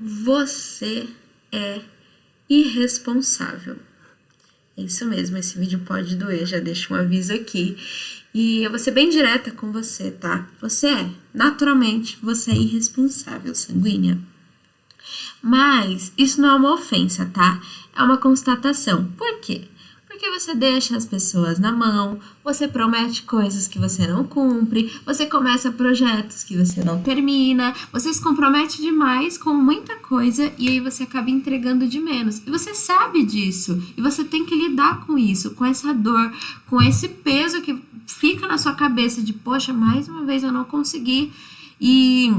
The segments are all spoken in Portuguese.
Você é irresponsável. É isso mesmo, esse vídeo pode doer, já deixo um aviso aqui. E eu vou ser bem direta com você, tá? Naturalmente, você é irresponsável, sanguínea. Mas isso não é uma ofensa, tá? É uma constatação. Por quê? Porque você deixa as pessoas na mão, você promete coisas que você não cumpre, você começa projetos que você não termina, você se compromete demais com muita coisa e aí você acaba entregando de menos. E você sabe disso, e você tem que lidar com isso, com essa dor, com esse peso que fica na sua cabeça de, poxa, mais uma vez eu não consegui. E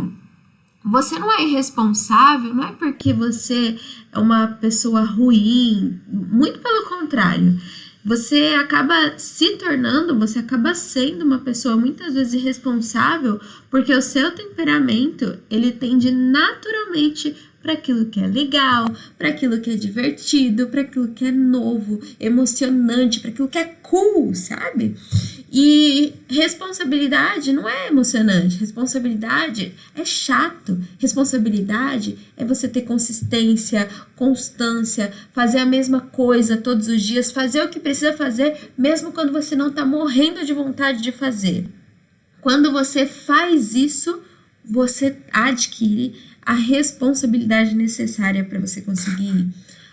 você não é irresponsável, não é porque você é uma pessoa ruim, muito pelo contrário. Você acaba você acaba sendo uma pessoa muitas vezes irresponsável, porque o seu temperamento, ele tende naturalmente para aquilo que é legal, para aquilo que é divertido, para aquilo que é novo, emocionante, para aquilo que é cool, sabe? E responsabilidade não é emocionante, responsabilidade é chato, responsabilidade é você ter consistência, constância, fazer a mesma coisa todos os dias, fazer o que precisa fazer, mesmo quando você não tá morrendo de vontade de fazer. Quando você faz isso, você adquire a responsabilidade necessária para você conseguir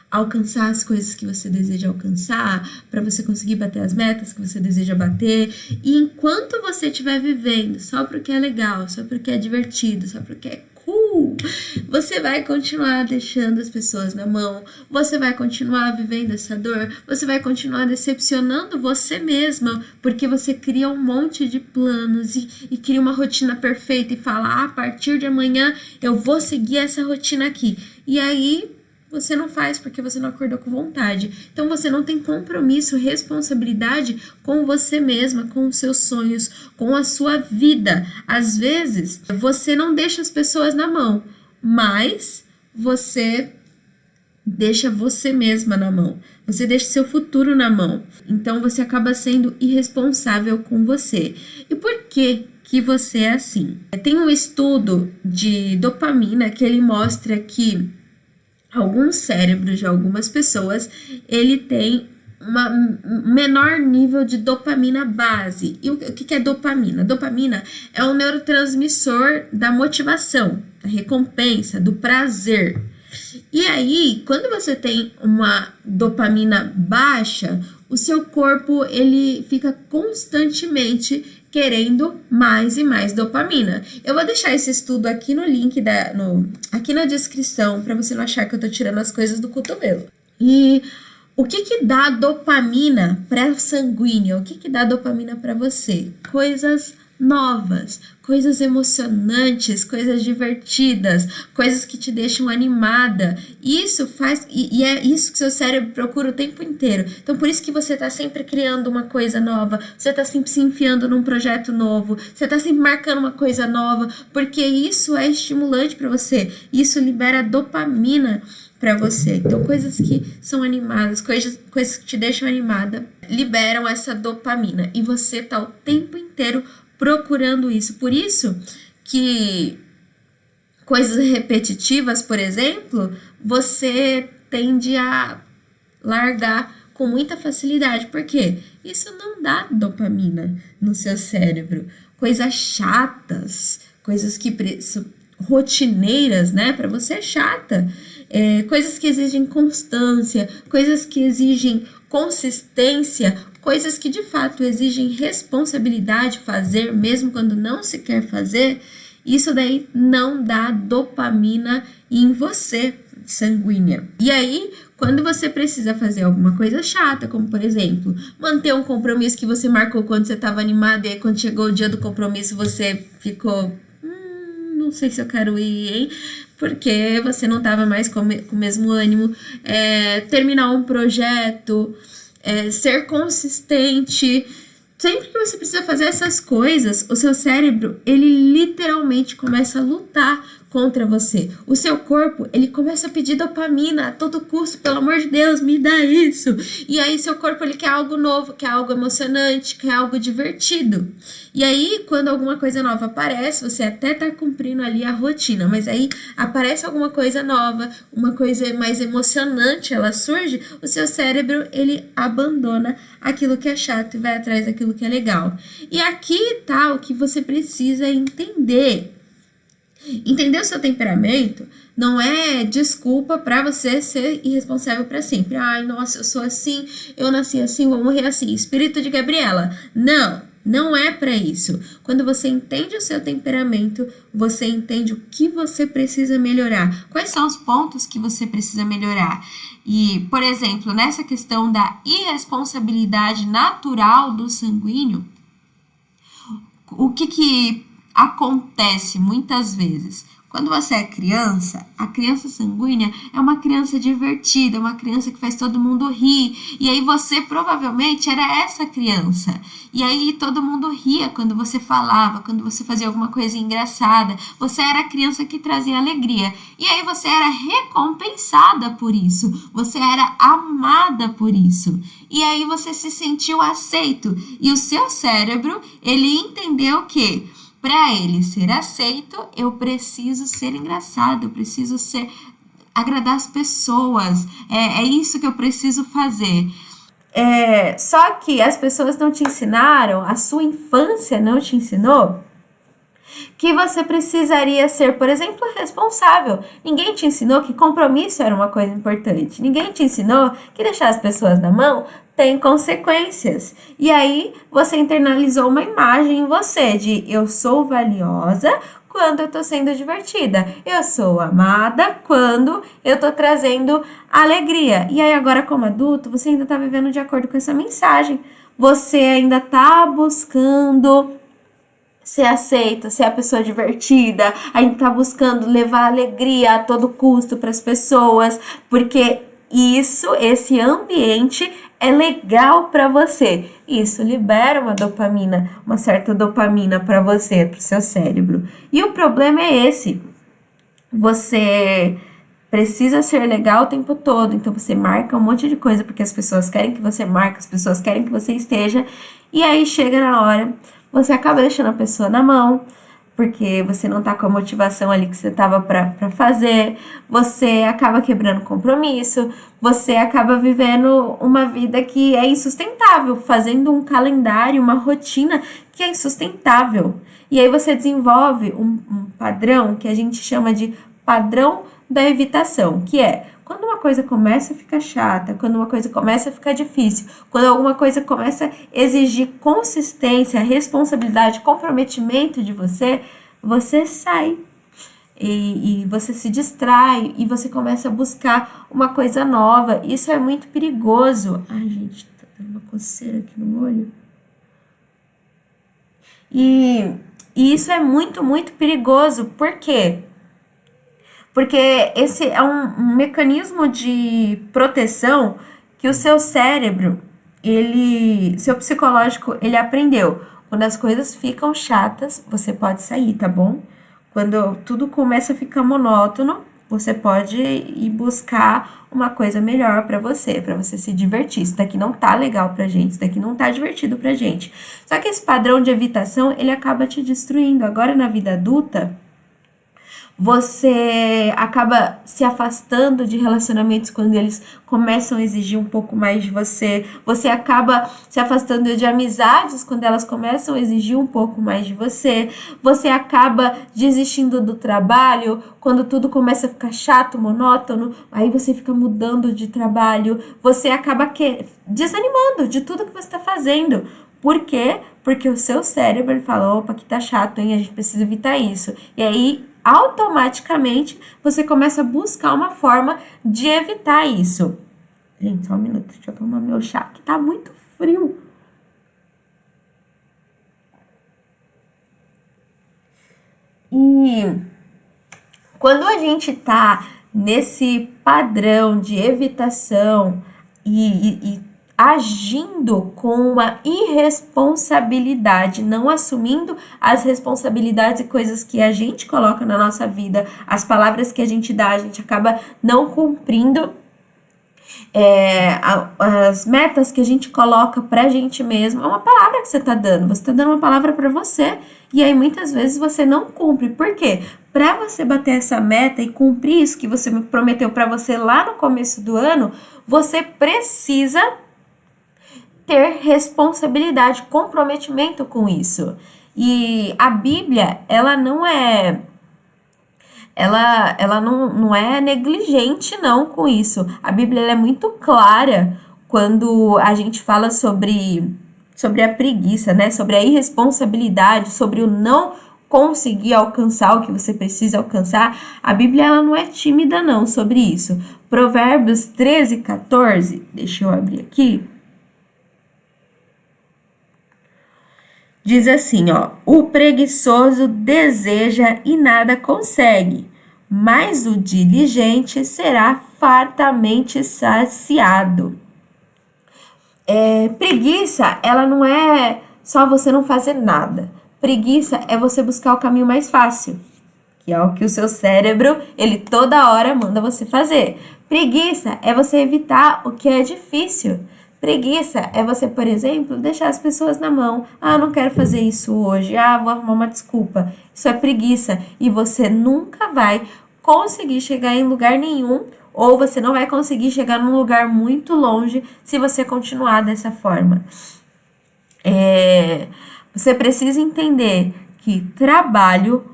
alcançar as coisas que você deseja alcançar, para você conseguir bater as metas que você deseja bater. E enquanto você estiver vivendo só porque é legal, só porque é divertido, só porque é cool, você vai continuar deixando as pessoas na mão, você vai continuar vivendo essa dor, você vai continuar decepcionando você mesma, porque você cria um monte de planos e cria uma rotina perfeita e fala, a partir de amanhã eu vou seguir essa rotina aqui. E aí você não faz porque você não acordou com vontade. Então você não tem compromisso, responsabilidade com você mesma, com os seus sonhos, com a sua vida. Às vezes você não deixa as pessoas na mão, mas você deixa você mesma na mão. Você deixa seu futuro na mão. Então você acaba sendo irresponsável com você. E por que você é assim? Tem um estudo de dopamina que ele mostra que alguns cérebros de algumas pessoas, ele tem um menor nível de dopamina base. E o que é dopamina? Dopamina é um neurotransmissor da motivação, da recompensa, do prazer. E aí, quando você tem uma dopamina baixa, o seu corpo ele fica constantemente querendo mais e mais dopamina. Eu vou deixar esse estudo aqui no link, aqui na descrição, para você não achar que eu tô tirando as coisas do cotovelo. E o que dá dopamina pré-sanguínea? O que dá dopamina para você? Coisas novas, coisas emocionantes, coisas divertidas, coisas que te deixam animada. Isso faz, e é isso que seu cérebro procura o tempo inteiro. Então, por isso que você tá sempre criando uma coisa nova, você tá sempre se enfiando num projeto novo, você tá sempre marcando uma coisa nova, porque isso é estimulante para você. Isso libera dopamina para você. Então, coisas que são animadas, coisas que te deixam animada, liberam essa dopamina. E você tá o tempo inteiro procurando isso. Por isso que coisas repetitivas, por exemplo, você tende a largar com muita facilidade. Por quê? Isso não dá dopamina no seu cérebro. Coisas chatas, coisas que rotineiras, né? Para você é chata. Coisas que exigem constância, coisas que exigem consistência, coisas que de fato exigem responsabilidade fazer, mesmo quando não se quer fazer, isso daí não dá dopamina em você, sanguínea. E aí, quando você precisa fazer alguma coisa chata, como por exemplo, manter um compromisso que você marcou quando você estava animado, e aí quando chegou o dia do compromisso você ficou, não sei se eu quero ir, hein? Porque você não estava mais com o mesmo ânimo. Terminar um projeto, ser consistente. Sempre que você precisa fazer essas coisas, o seu cérebro, ele literalmente começa a lutar contra você. O seu corpo, ele começa a pedir dopamina a todo custo, pelo amor de Deus, me dá isso. E aí seu corpo, ele quer algo novo, quer algo emocionante, quer algo divertido. E aí, quando alguma coisa nova aparece, você até tá cumprindo ali a rotina, mas aí aparece alguma coisa nova, uma coisa mais emocionante, ela surge, o seu cérebro, ele abandona aquilo que é chato e vai atrás daquilo que é legal. E aqui tá o que você precisa entender. Entender o seu temperamento não é desculpa para você ser irresponsável para sempre. Ai, nossa, eu sou assim, eu nasci assim, vou morrer assim. Espírito de Gabriela. Não é para isso. Quando você entende o seu temperamento, você entende o que você precisa melhorar. Quais são os pontos que você precisa melhorar? E, por exemplo, nessa questão da irresponsabilidade natural do sanguíneo, o que acontece muitas vezes? Quando você é criança, a criança sanguínea é uma criança divertida, uma criança que faz todo mundo rir. E aí você provavelmente era essa criança. E aí todo mundo ria quando você falava, quando você fazia alguma coisa engraçada. Você era a criança que trazia alegria. E aí você era recompensada por isso. Você era amada por isso. E aí você se sentiu aceito. E o seu cérebro, ele entendeu que para ele ser aceito, eu preciso ser engraçado, eu preciso agradar as pessoas, é isso que eu preciso fazer. Só que as pessoas não te ensinaram, a sua infância não te ensinou que você precisaria ser, por exemplo, responsável. Ninguém te ensinou que compromisso era uma coisa importante. Ninguém te ensinou que deixar as pessoas na mão tem consequências. E aí você internalizou uma imagem em você de eu sou valiosa quando eu tô sendo divertida. Eu sou amada quando eu tô trazendo alegria. E aí agora como adulto, você ainda tá vivendo de acordo com essa mensagem. Você ainda tá buscando ser aceito, ser a pessoa divertida, a gente tá buscando levar alegria a todo custo para as pessoas, porque esse ambiente é legal para você. Isso libera uma dopamina, uma certa dopamina para você, para o seu cérebro. E o problema é esse. Você precisa ser legal o tempo todo, então você marca um monte de coisa porque as pessoas querem que você marque, as pessoas querem que você esteja, e aí chega na hora, você acaba deixando a pessoa na mão, porque você não tá com a motivação ali que você tava pra fazer, você acaba quebrando compromisso, você acaba vivendo uma vida que é insustentável, fazendo um calendário, uma rotina que é insustentável. E aí você desenvolve um padrão que a gente chama de padrão da evitação, que é quando uma coisa começa a ficar chata, quando uma coisa começa a ficar difícil, quando alguma coisa começa a exigir consistência, responsabilidade, comprometimento de você, você sai e você se distrai e você começa a buscar uma coisa nova. Isso é muito perigoso. Ai, gente, tá dando uma coceira aqui no olho. E isso é muito, muito perigoso. Por quê? Porque esse é um mecanismo de proteção que o seu cérebro, seu psicológico, ele aprendeu. Quando as coisas ficam chatas, você pode sair, tá bom? Quando tudo começa a ficar monótono, você pode ir buscar uma coisa melhor para você se divertir. Isso daqui não tá legal pra gente, isso daqui não tá divertido pra gente. Só que esse padrão de evitação, ele acaba te destruindo. Agora, na vida adulta, você acaba se afastando de relacionamentos quando eles começam a exigir um pouco mais de você. Você acaba se afastando de amizades quando elas começam a exigir um pouco mais de você. Você acaba desistindo do trabalho quando tudo começa a ficar chato, monótono. Aí você fica mudando de trabalho. Você acaba desanimando de tudo que você está fazendo. Por quê? Porque o seu cérebro ele fala, opa, que tá chato, hein? A gente precisa evitar isso. E aí, automaticamente, você começa a buscar uma forma de evitar isso. Gente, só um minuto, deixa eu tomar meu chá, que tá muito frio. E quando a gente tá nesse padrão de evitação e agindo com uma irresponsabilidade, não assumindo as responsabilidades e coisas que a gente coloca na nossa vida, as palavras que a gente dá, a gente acaba não cumprindo as metas que a gente coloca pra gente mesmo. É uma palavra que você tá dando, você tá dando uma palavra pra você, e aí muitas vezes você não cumpre. Por quê? Pra você bater essa meta e cumprir isso que você me prometeu pra você lá no começo do ano, você precisa ter responsabilidade, comprometimento com isso. E a Bíblia, ela não é não é negligente não com isso. A Bíblia ela é muito clara quando a gente fala sobre a preguiça, né? Sobre a irresponsabilidade, sobre o não conseguir alcançar o que você precisa alcançar. A Bíblia ela não é tímida não sobre isso. Provérbios 13:14, deixa eu abrir aqui. Diz assim, ó: o preguiçoso deseja e nada consegue, mas o diligente será fartamente saciado. Preguiça, ela não é só você não fazer nada. Preguiça é você buscar o caminho mais fácil, que é o que o seu cérebro, ele toda hora manda você fazer. Preguiça é você evitar o que é difícil. Preguiça é você, por exemplo, deixar as pessoas na mão. Ah, não quero fazer isso hoje. Ah, vou arrumar uma desculpa. Isso é preguiça. E você nunca vai conseguir chegar em lugar nenhum, ou você não vai conseguir chegar num lugar muito longe se você continuar dessa forma. Você precisa entender que trabalho,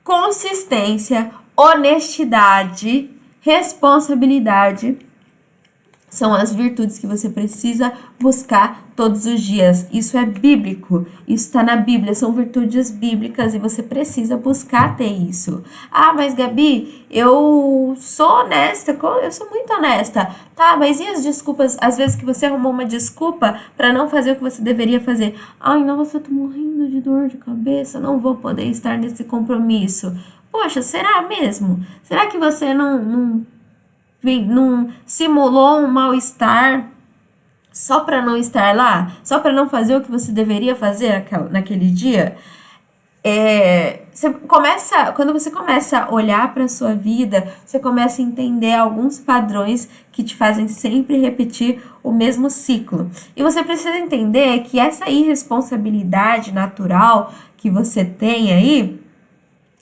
consistência, honestidade, responsabilidade são as virtudes que você precisa buscar todos os dias. Isso é bíblico, isso está na Bíblia, são virtudes bíblicas e você precisa buscar ter isso. Ah, mas Gabi, eu sou honesta, eu sou muito honesta. Tá, mas e as desculpas? Às vezes que você arrumou uma desculpa para não fazer o que você deveria fazer. Ai, nossa, eu tô morrendo de dor de cabeça, não vou poder estar nesse compromisso. Poxa, será mesmo? Será que você não simulou um mal-estar só para não estar lá? Só para não fazer o que você deveria fazer naquele dia? Quando você começa a olhar para a sua vida, você começa a entender alguns padrões que te fazem sempre repetir o mesmo ciclo. E você precisa entender que essa irresponsabilidade natural que você tem aí,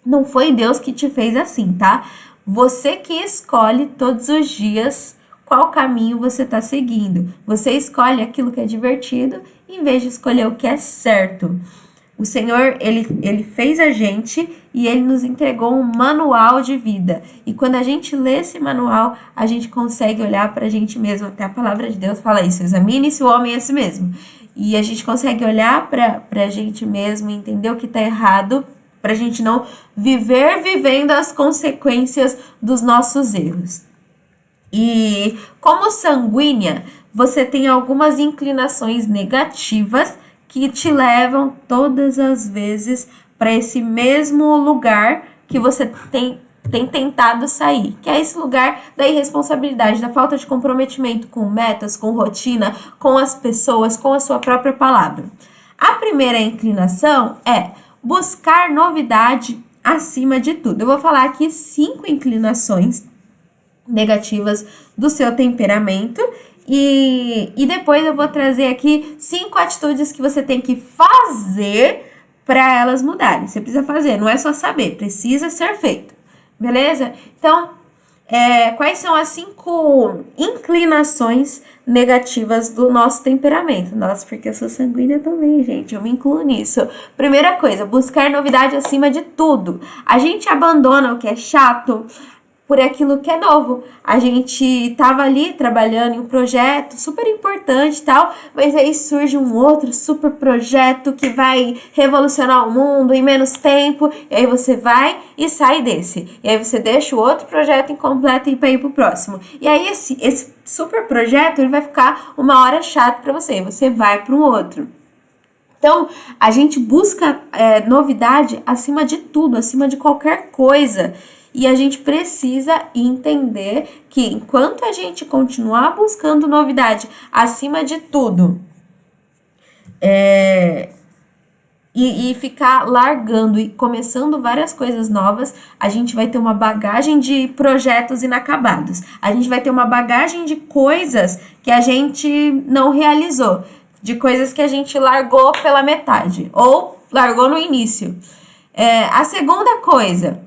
não foi Deus que te fez assim, tá? Você que escolhe todos os dias qual caminho você está seguindo. Você escolhe aquilo que é divertido em vez de escolher o que é certo. O Senhor, ele fez a gente e ele nos entregou um manual de vida. E quando a gente lê esse manual, a gente consegue olhar para a gente mesmo. Até a palavra de Deus fala isso: examine-se o homem a si mesmo. E a gente consegue olhar para a gente mesmo e entender o que está errado, para a gente não viver vivendo as consequências dos nossos erros. E como sanguínea, você tem algumas inclinações negativas que te levam todas as vezes para esse mesmo lugar que você tem tentado sair, que é esse lugar da irresponsabilidade, da falta de comprometimento com metas, com rotina, com as pessoas, com a sua própria palavra. A primeira inclinação é buscar novidade acima de tudo. Eu vou falar aqui 5 inclinações negativas do seu temperamento e depois eu vou trazer aqui 5 atitudes que você tem que fazer para elas mudarem. Você precisa fazer, não é só saber, precisa ser feito, beleza? Então, quais são as 5 inclinações negativas do nosso temperamento? Nossa, porque eu sou sanguínea também, gente, eu me incluo nisso. Primeira coisa, buscar novidade acima de tudo. A gente abandona o que é chato por aquilo que é novo. A gente tava ali trabalhando em um projeto super importante e tal, mas aí surge um outro super projeto que vai revolucionar o mundo em menos tempo, e aí você vai e sai desse. E aí você deixa o outro projeto incompleto e vai ir pro próximo. E aí esse super projeto, ele vai ficar uma hora chato para você, e você vai para um outro. Então, a gente busca novidade acima de tudo, acima de qualquer coisa. E a gente precisa entender que enquanto a gente continuar buscando novidade acima de tudo, e ficar largando e começando várias coisas novas, a gente vai ter uma bagagem de projetos inacabados. A gente vai ter uma bagagem de coisas que a gente não realizou, de coisas que a gente largou pela metade ou largou no início. A segunda coisa,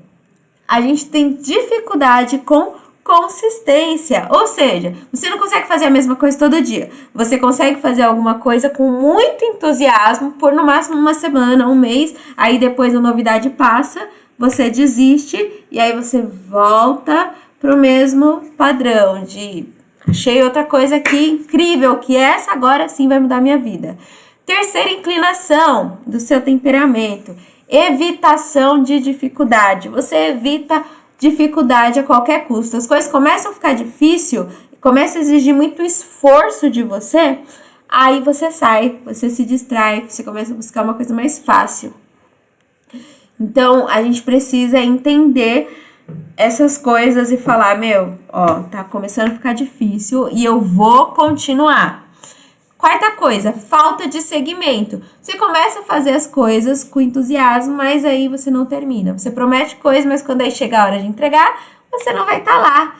a gente tem dificuldade com consistência, ou seja, você não consegue fazer a mesma coisa todo dia. Você consegue fazer alguma coisa com muito entusiasmo por no máximo uma semana, um mês, aí depois a novidade passa, você desiste e aí você volta pro mesmo padrão de achei outra coisa aqui incrível, que essa agora sim vai mudar minha vida. Terceira inclinação do seu temperamento, evitação de dificuldade. Você evita dificuldade a qualquer custo. As coisas começam a ficar difícil, começa a exigir muito esforço de você, aí você sai, você se distrai, você começa a buscar uma coisa mais fácil. Então, a gente precisa entender essas coisas e falar, tá começando a ficar difícil e eu vou continuar. Quarta coisa, falta de segmento. Você começa a fazer as coisas com entusiasmo, mas aí você não termina. Você promete coisas, mas quando aí chegar a hora de entregar, você não vai estar lá.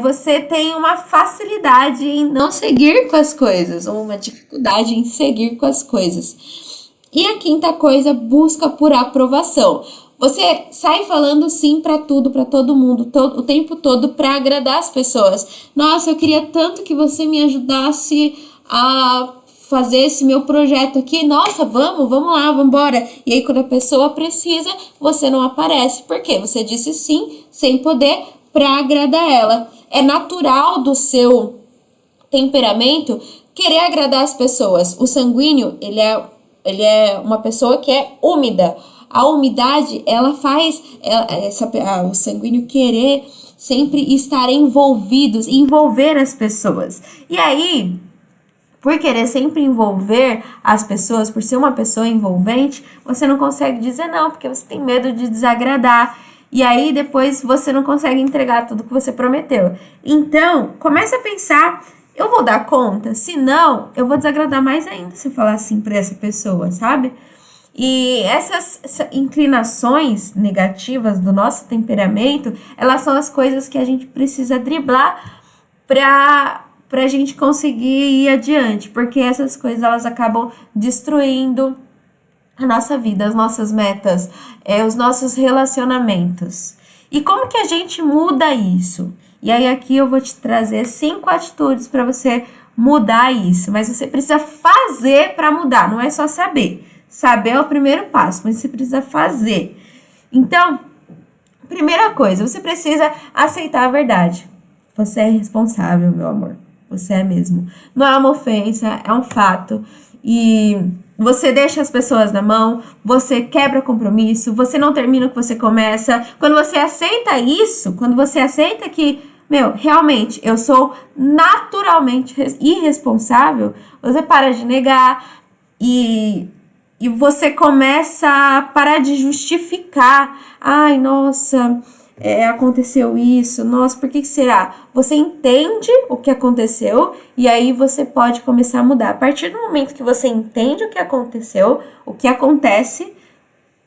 Você tem uma facilidade em não seguir com as coisas, ou uma dificuldade em seguir com as coisas. E a quinta coisa, busca por aprovação. Você sai falando sim para tudo, para todo mundo, o tempo todo para agradar as pessoas. Nossa, eu queria tanto que você me ajudasse a fazer esse meu projeto aqui. Nossa, vamos lá, vamos embora. E aí, quando a pessoa precisa, você não aparece. Por quê? Você disse sim, sem poder, para agradar ela. É natural do seu temperamento querer agradar as pessoas. O sanguíneo, ele é uma pessoa que é úmida. A umidade, ela faz o sanguíneo querer sempre estar envolver as pessoas. E aí, por querer sempre envolver as pessoas, por ser uma pessoa envolvente, você não consegue dizer não, porque você tem medo de desagradar. E aí, depois, você não consegue entregar tudo que você prometeu. Então, comece a pensar, eu vou dar conta? Se não, eu vou desagradar mais ainda se eu falar assim para essa pessoa, sabe? E essas inclinações negativas do nosso temperamento, elas são as coisas que a gente precisa driblar para a gente conseguir ir adiante, porque essas coisas elas acabam destruindo a nossa vida, as nossas metas, os nossos relacionamentos. E como que a gente muda isso? E aí aqui eu vou te trazer 5 atitudes para você mudar isso, mas você precisa fazer para mudar, não é só saber. Saber é o primeiro passo, mas você precisa fazer. Então, primeira coisa, você precisa aceitar a verdade. Você é responsável, meu amor. Você é mesmo. Não é uma ofensa, é um fato. E você deixa as pessoas na mão, você quebra compromisso, você não termina o que você começa. Quando você aceita isso, quando você aceita que, realmente, eu sou naturalmente irresponsável, você para de negar e você começa a parar de justificar. Ai, nossa, aconteceu isso. Nossa, por que será? Você entende o que aconteceu e aí você pode começar a mudar. A partir do momento que você entende o que aconteceu, o que acontece,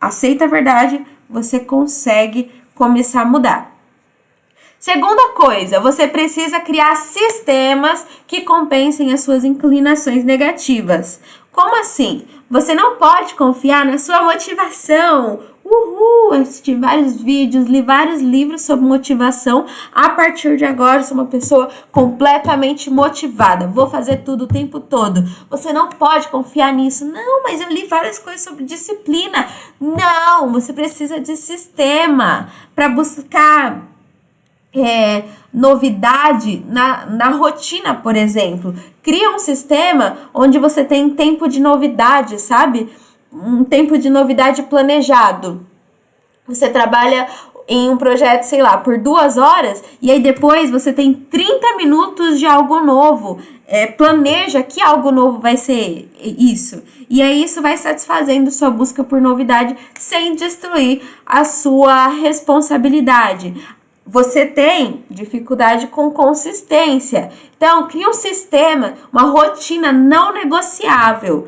aceita a verdade, você consegue começar a mudar. Segunda coisa, você precisa criar sistemas que compensem as suas inclinações negativas. Como assim? Você não pode confiar na sua motivação. Eu assisti vários vídeos, li vários livros sobre motivação. A partir de agora, eu sou uma pessoa completamente motivada. Vou fazer tudo o tempo todo. Você não pode confiar nisso. Não, mas eu li várias coisas sobre disciplina. Não, você precisa de sistema para buscar novidade na rotina, por exemplo. Cria um sistema onde você tem tempo de novidade, sabe? Um tempo de novidade planejado. Você trabalha em um projeto, sei lá, por 2 horas, e aí depois você tem 30 minutos de algo novo. Planeja que algo novo vai ser isso. E aí isso vai satisfazendo sua busca por novidade sem destruir a sua responsabilidade. Você tem dificuldade com consistência. Então, cria um sistema, uma rotina não negociável.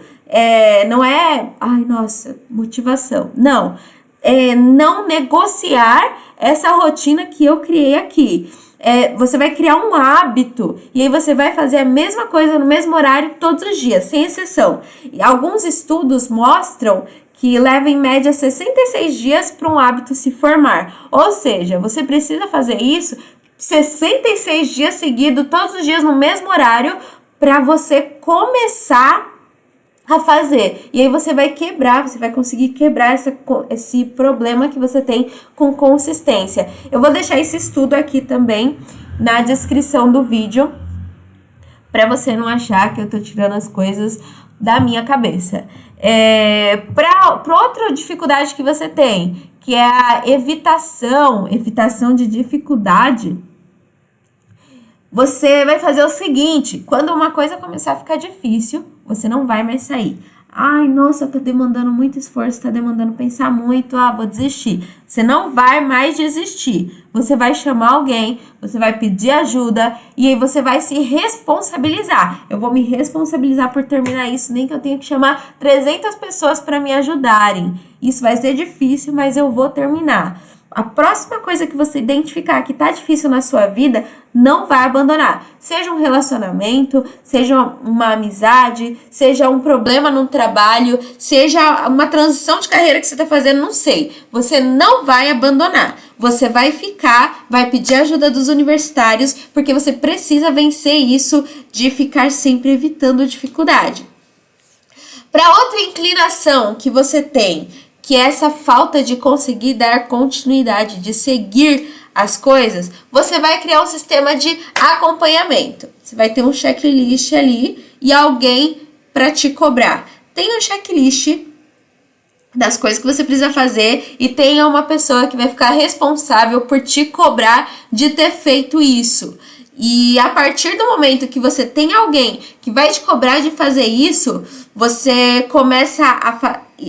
Não é, ai, nossa, motivação. Não. Não negociar essa rotina que eu criei aqui. Você vai criar um hábito e aí você vai fazer a mesma coisa no mesmo horário todos os dias, sem exceção. E alguns estudos mostram que leva em média 66 dias para um hábito se formar. Ou seja, você precisa fazer isso 66 dias seguidos, todos os dias no mesmo horário, para você começar a fazer. E aí você vai quebrar, você vai conseguir quebrar esse problema que você tem com consistência. Eu vou deixar esse estudo aqui também na descrição do vídeo, para você não achar que eu tô tirando as coisas da minha cabeça. Para outra dificuldade que você tem, que é a evitação de dificuldade, você vai fazer o seguinte: quando uma coisa começar a ficar difícil, você não vai mais sair. Ai, nossa, tá demandando muito esforço, tá demandando pensar muito, vou desistir. Você não vai mais desistir. Você vai chamar alguém, você vai pedir ajuda e aí você vai se responsabilizar. Eu vou me responsabilizar por terminar isso, nem que eu tenha que chamar 300 pessoas para me ajudarem. Isso vai ser difícil, mas eu vou terminar. A próxima coisa que você identificar que tá difícil na sua vida, não vai abandonar. Seja um relacionamento, seja uma amizade, seja um problema no trabalho, seja uma transição de carreira que você tá fazendo, não sei. Você não vai abandonar. Você vai ficar, vai pedir ajuda dos universitários, porque você precisa vencer isso de ficar sempre evitando dificuldade. Para outra inclinação que você tem, que é essa falta de conseguir dar continuidade, de seguir as coisas, você vai criar um sistema de acompanhamento. Você vai ter um checklist ali e alguém para te cobrar. Tem um checklist das coisas que você precisa fazer e tenha uma pessoa que vai ficar responsável por te cobrar de ter feito isso. E a partir do momento que você tem alguém que vai te cobrar de fazer isso, você começa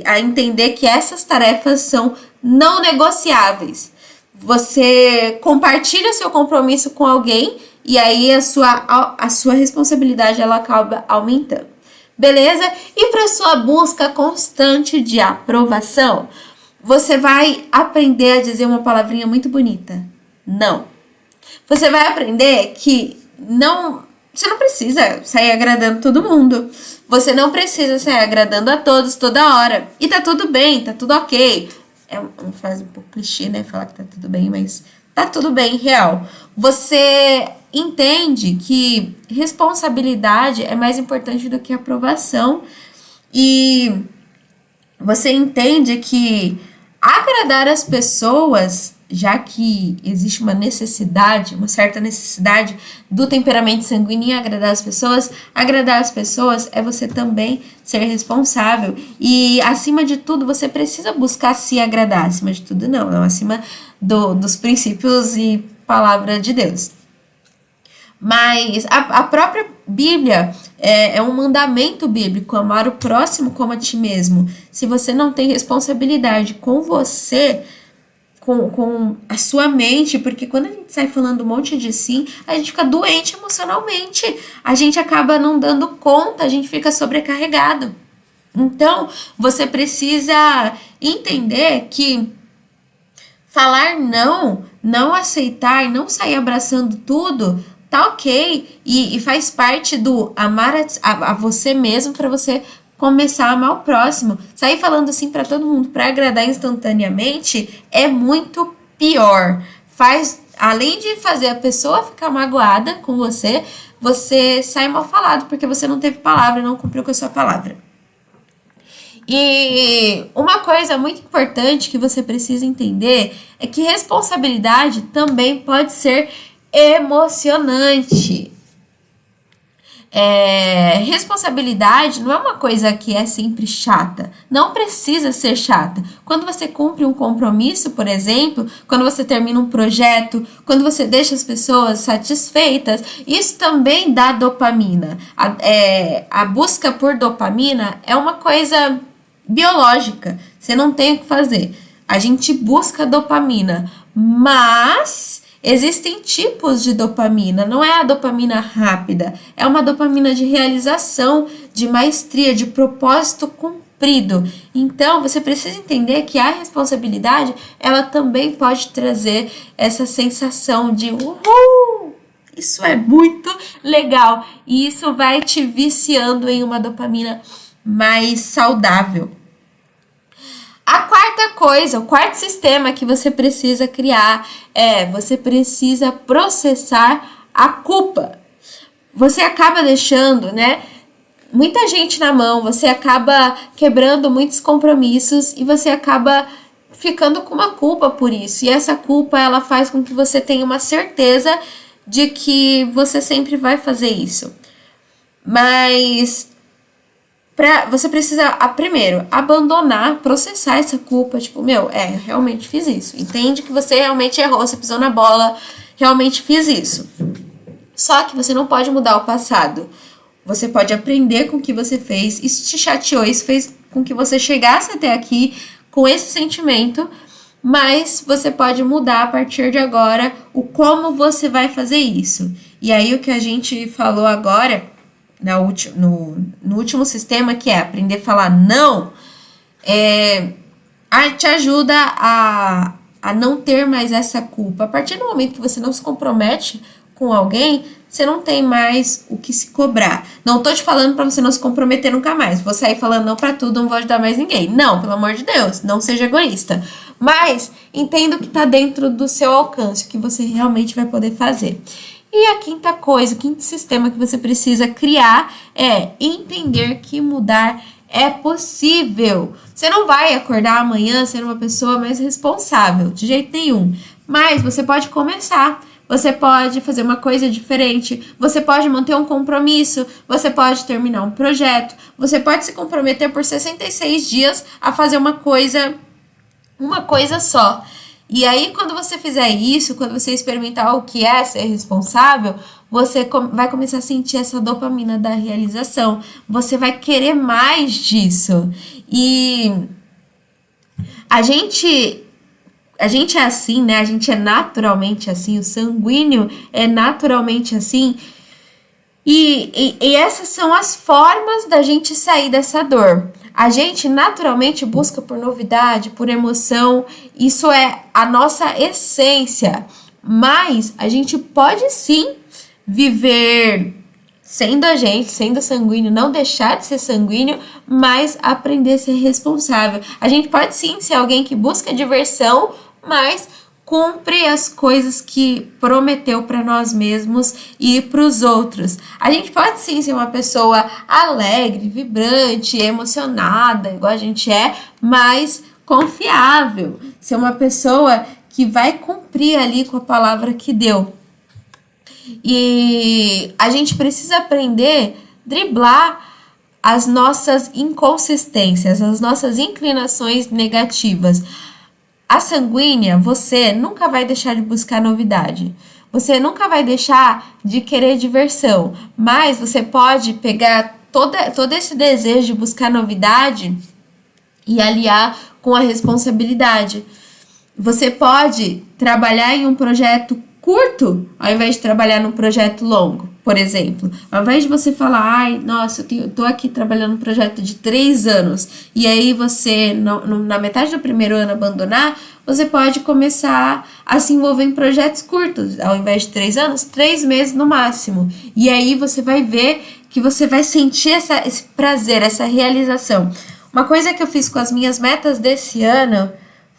a entender que essas tarefas são não negociáveis. Você compartilha o seu compromisso com alguém e aí a sua responsabilidade ela acaba aumentando. Beleza? E para sua busca constante de aprovação, você vai aprender a dizer uma palavrinha muito bonita. Não. Você vai aprender que você não precisa sair agradando todo mundo. Você não precisa sair agradando a todos toda hora. E tá tudo bem, tá tudo ok. É uma frase um pouco clichê, né? Falar que tá tudo bem, mas tá tudo bem, real. Você entende que responsabilidade é mais importante do que aprovação. E você entende que agradar as pessoas, já que existe uma necessidade, uma certa necessidade do temperamento sanguíneo em agradar as pessoas é você também ser responsável. E, acima de tudo, você precisa buscar se agradar. Acima de tudo, não acima dos princípios e palavra de Deus. Mas a própria Bíblia é um mandamento bíblico, amar o próximo como a ti mesmo. Se você não tem responsabilidade com você, com a sua mente, porque quando a gente sai falando um monte de sim, a gente fica doente emocionalmente, a gente acaba não dando conta, a gente fica sobrecarregado. Então, você precisa entender que falar não aceitar, não sair abraçando tudo, tá ok, e faz parte do amar a você mesmo para você começar a amar o próximo. Sair falando assim para todo mundo para agradar instantaneamente é muito pior. Além de fazer a pessoa ficar magoada com você, você sai mal falado porque você não teve palavra, não cumpriu com a sua palavra. E uma coisa muito importante que você precisa entender é que responsabilidade também pode ser emocionante. Responsabilidade não é uma coisa que é sempre chata, não precisa ser chata. Quando você cumpre um compromisso, por exemplo, quando você termina um projeto, quando você deixa as pessoas satisfeitas, isso também dá dopamina. A busca por dopamina é uma coisa biológica, você não tem o que fazer. A gente busca dopamina, mas existem tipos de dopamina, não é a dopamina rápida, é uma dopamina de realização, de maestria, de propósito cumprido. Então, você precisa entender que a responsabilidade, ela também pode trazer essa sensação de uhul! Isso é muito legal e isso vai te viciando em uma dopamina mais saudável. A quarta coisa, o quarto sistema que você precisa criar você precisa processar a culpa. Você acaba deixando, muita gente na mão, você acaba quebrando muitos compromissos e você acaba ficando com uma culpa por isso. E essa culpa, ela faz com que você tenha uma certeza de que você sempre vai fazer isso. Mas você precisa, primeiro, abandonar, processar essa culpa. Tipo, eu realmente fiz isso. Entende que você realmente errou, você pisou na bola, realmente fiz isso. Só que você não pode mudar o passado. Você pode aprender com o que você fez. Isso te chateou, isso fez com que você chegasse até aqui com esse sentimento. Mas você pode mudar a partir de agora o como você vai fazer isso. E aí o que a gente falou agora no último sistema, que é aprender a falar não, te ajuda a não ter mais essa culpa. A partir do momento que você não se compromete com alguém, você não tem mais o que se cobrar. Não tô te falando para você não se comprometer nunca mais. Vou sair falando não para tudo, não vou ajudar mais ninguém. Não, pelo amor de Deus, não seja egoísta. Mas entenda o que tá dentro do seu alcance, o que você realmente vai poder fazer. E a quinta coisa, o quinto sistema que você precisa criar é entender que mudar é possível. Você não vai acordar amanhã sendo uma pessoa mais responsável, de jeito nenhum. Mas você pode começar. Você pode fazer uma coisa diferente. Você pode manter um compromisso. Você pode terminar um projeto. Você pode se comprometer por 66 dias a fazer uma coisa só. E aí, quando você fizer isso, quando você experimentar o que é ser responsável, você vai começar a sentir essa dopamina da realização. Você vai querer mais disso. E a gente é assim, né? A gente é naturalmente assim. O sanguíneo é naturalmente assim. E essas são as formas da gente sair dessa dor. A gente naturalmente busca por novidade, por emoção, isso é a nossa essência. Mas a gente pode sim viver sendo a gente, sendo sanguíneo, não deixar de ser sanguíneo, mas aprender a ser responsável. A gente pode sim ser alguém que busca diversão, mas cumpre as coisas que prometeu para nós mesmos e para os outros. A gente pode sim ser uma pessoa alegre, vibrante, emocionada, igual a gente é, mas confiável. Ser uma pessoa que vai cumprir ali com a palavra que deu. E a gente precisa aprender a driblar as nossas inconsistências, as nossas inclinações negativas. A sanguínea, você nunca vai deixar de buscar novidade. Você nunca vai deixar de querer diversão. Mas você pode pegar todo esse desejo de buscar novidade e aliar com a responsabilidade. Você pode trabalhar em um projeto curto, ao invés de trabalhar num projeto longo, por exemplo. Ao invés de você falar, nossa, eu tô aqui trabalhando num projeto de 3 anos, e aí você, na metade do primeiro ano, abandonar, você pode começar a se envolver em projetos curtos, ao invés de 3 anos, 3 meses no máximo. E aí você vai ver que você vai sentir esse prazer, essa realização. Uma coisa que eu fiz com as minhas metas desse ano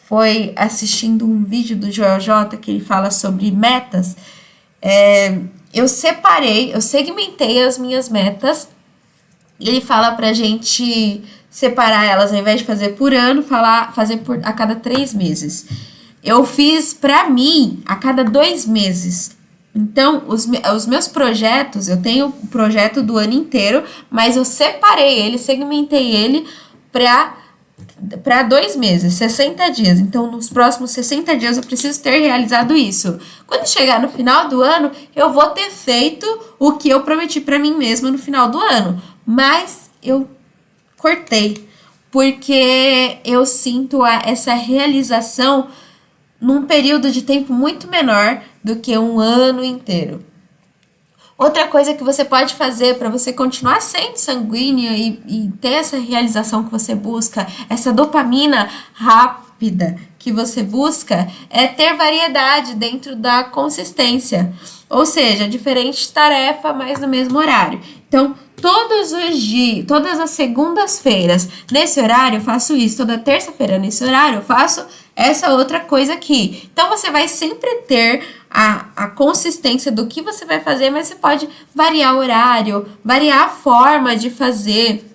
foi assistindo um vídeo do Joel J, que ele fala sobre metas. Eu segmentei as minhas metas, e ele fala pra gente separar elas, ao invés de fazer por ano, fazer a cada 3 meses. Eu fiz pra mim a cada 2 meses, Então, os meus projetos, eu tenho o projeto do ano inteiro, mas eu separei ele, segmentei ele para 2 meses, 60 dias. Então, nos próximos 60 dias eu preciso ter realizado isso. Quando chegar no final do ano, eu vou ter feito o que eu prometi para mim mesma no final do ano. Mas eu cortei, porque eu sinto essa realização num período de tempo muito menor do que um ano inteiro. Outra coisa que você pode fazer para você continuar sendo sanguíneo e ter essa realização que você busca, essa dopamina rápida que você busca, é ter variedade dentro da consistência. Ou seja, diferente tarefa, mas no mesmo horário. Então, todos os dias, todas as segundas-feiras, nesse horário eu faço isso, toda terça-feira nesse horário eu faço essa outra coisa aqui. Então, você vai sempre ter a consistência do que você vai fazer, mas você pode variar o horário, variar a forma de fazer.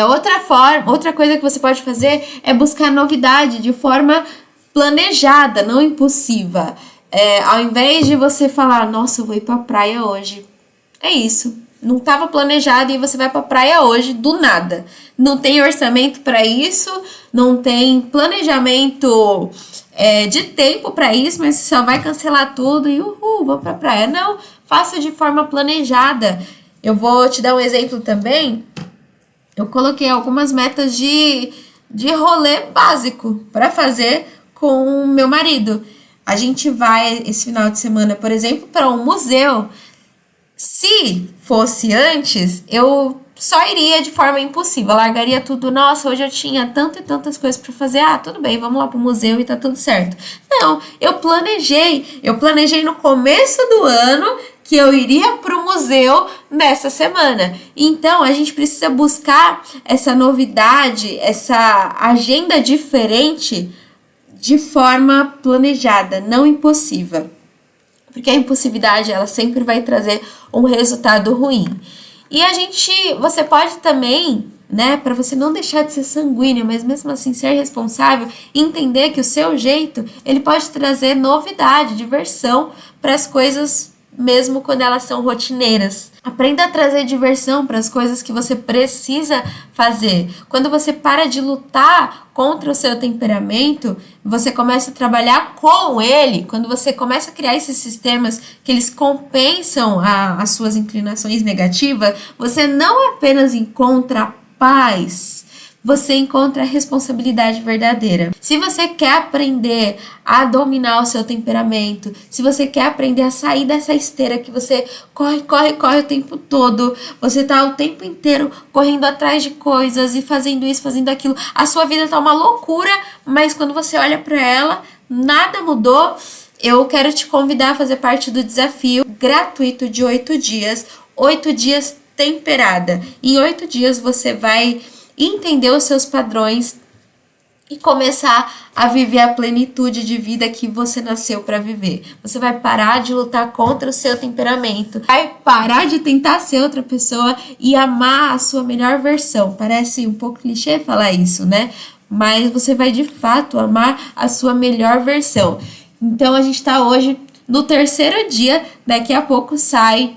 Outra coisa que você pode fazer é buscar novidade de forma planejada, não impulsiva. Ao invés de você falar, nossa, eu vou ir pra praia hoje. É isso. Não estava planejado e você vai pra praia hoje do nada. Não tem orçamento para isso, não tem planejamento de tempo para isso, mas você só vai cancelar tudo e vou pra praia. Não, faça de forma planejada. Eu vou te dar um exemplo também. Eu coloquei algumas metas de rolê básico para fazer com o meu marido. A gente vai esse final de semana, por exemplo, para um museu. Se fosse antes, eu só iria de forma impulsiva, largaria tudo. Nossa, hoje eu tinha tantas e tantas coisas para fazer. Tudo bem, vamos lá pro museu e tá tudo certo. Não, eu planejei no começo do ano que eu iria pro museu nessa semana. Então, a gente precisa buscar essa novidade, essa agenda diferente de forma planejada, não impulsiva. Porque a impulsividade, ela sempre vai trazer um resultado ruim. E você pode também, né, para você não deixar de ser sanguíneo, mas mesmo assim ser responsável, entender que o seu jeito, ele pode trazer novidade, diversão para as coisas, mesmo quando elas são rotineiras. Aprenda a trazer diversão para as coisas que você precisa fazer. Quando você para de lutar contra o seu temperamento, você começa a trabalhar com ele. Quando você começa a criar esses sistemas que eles compensam as suas inclinações negativas, você não apenas encontra paz, você encontra a responsabilidade verdadeira. Se você quer aprender a dominar o seu temperamento, se você quer aprender a sair dessa esteira que você corre o tempo todo, você tá o tempo inteiro correndo atrás de coisas e fazendo isso, fazendo aquilo, a sua vida tá uma loucura, mas quando você olha para ela, nada mudou. Eu quero te convidar a fazer parte do desafio gratuito de 8 dias, 8 dias temperada. Em 8 dias você vai entender os seus padrões e começar a viver a plenitude de vida que você nasceu para viver. Você vai parar de lutar contra o seu temperamento, vai parar de tentar ser outra pessoa e amar a sua melhor versão. Parece um pouco clichê falar isso, né? Mas você vai de fato amar a sua melhor versão. Então a gente está hoje no 3º dia, daqui a pouco sai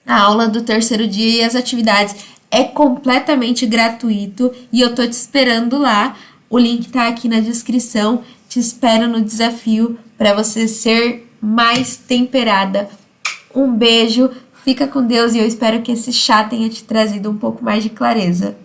a aula do 3º dia e as atividades. É completamente gratuito e eu tô te esperando lá. O link tá aqui na descrição. Te espero no desafio para você ser mais temperada. Um beijo, fica com Deus e eu espero que esse chá tenha te trazido um pouco mais de clareza.